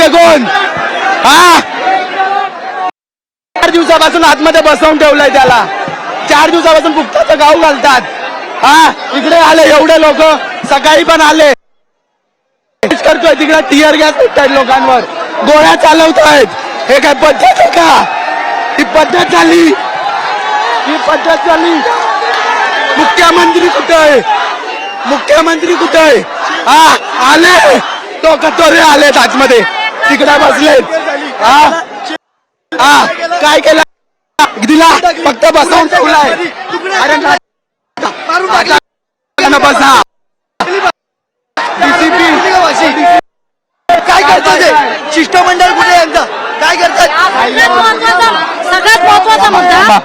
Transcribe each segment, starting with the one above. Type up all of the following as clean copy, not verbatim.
आहे कोण? हा 4 दिवसापासून आतमध्ये बसवून ठेवलंय त्याला. 4 दिवसापासून फुकटाचं गाव घालतात. हा इकडे आले एवढे लोक, सकाळी पण आले. करतोय तिकडे टियर गॅस फेकतायत लोकांवर, गोळ्या चालवतायत. हे काय पद्धत आहे का? ही पद्धत झाली, ही पद्धत झाली. मुख्यमंत्री कुठे आहे? मुख्यमंत्री कुठे आहे? हा आले तो कटोरे आलेत आतमध्ये, तिकडे बसलेत. हा काय केलं? दिला फक्त बसवून ठेवलाय. अरे बसा काय करतात? शिष्टमंडळ कुठे यांचं? काय करतात? सगळ्यात महत्वाचा मुद्दा,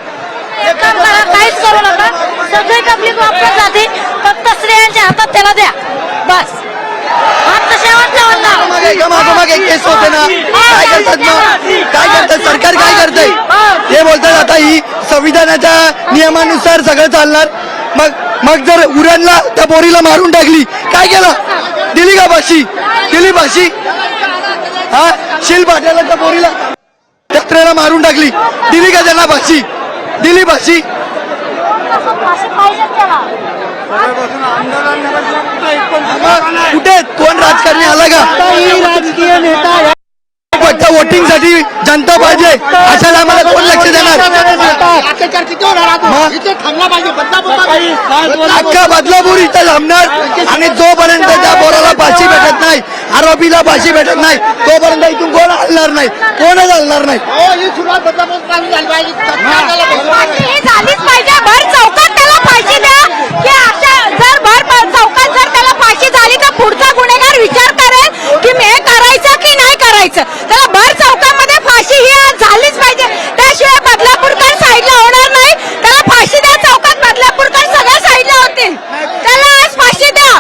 काहीच करू नका. सगळी पब्लिक वापरत जाते, फक्त स्त्रियांच्या हातात त्याला द्या बस. मागोमाग एक केस होते ना, काय करतात मग? काय करतात? सरकार काय करतंय? ते बोलतात आता ही संविधानाच्या नियमानुसार सगळं चालणार. मग जर उरणला त्या पोरीला मारून टाकली, काय केलं? दिली का फाशी? दिली फाशी? हा शील पाट्याला त्या पोरीला त्यात्रेला मारून टाकली, दिली का त्यांना फाशी? दिली फाशी? कुठे कोण राजकारणी आला का? राजकीय नेता फक्त वोटिंग साठी जनता पाहिजे, अशाला आम्हाला कोण लक्ष देणार? अख्खा बदलापूर इथं थांबणार आणि जोपर्यंत त्या पोराला फाशी भेटत नाही, आरोपीला फाशी भेटत नाही, तोपर्यंत इथून कोण हलणार नाही, कोणच हलणार नाही. झालीच पाहिजे. भर चौकात त्याला फाशी द्या, की अशा जर भर चौकात जर त्याला फाशी झाली तर पुढचा गुन्हेगार विचार करेल की मी हे करायचं की नाही करायचं. त्याला भर चौकामध्ये फाशी ही आज झालीच पाहिजे, त्याशिवाय बदलापूरकर साईडला होणार नाही. त्याला फाशी द्या चौकात, बदलापूरकर सगळ्या साईडला होतील. त्याला आज फाशी द्या,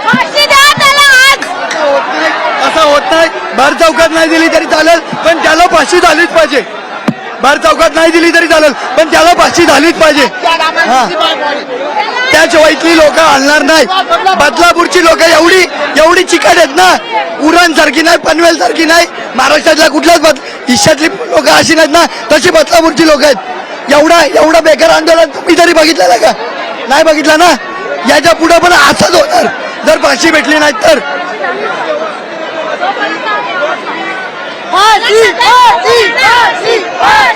फाशी द्या त्याला आज. असं होत नाही. भर चौकात नाही दिली तरी चालेल, पण त्याला फाशी झालीच पाहिजे. भर चौकात नाही दिली तरी चालेल, पण त्याला फाशी झालीच पाहिजे. त्याशिवाय इथली लोक हलणार नाही. बदलापूरची लोक एवढी चिकट आहेत ना, उरण सारखी नाही, पनवेल सारखी नाही, महाराष्ट्रातल्या कुठल्याच हिश्यातली लोक अशी नाहीत ना, तशी बदलापूरची लोक आहेत. एवढा बेकार आंदोलन तुम्ही तरी बघितलेलं का? नाही बघितलं ना. याच्या पुढे पण असंच होणार जर फाशी भेटली नाही तर. फाशी, फाशी, फाशी, फाशी.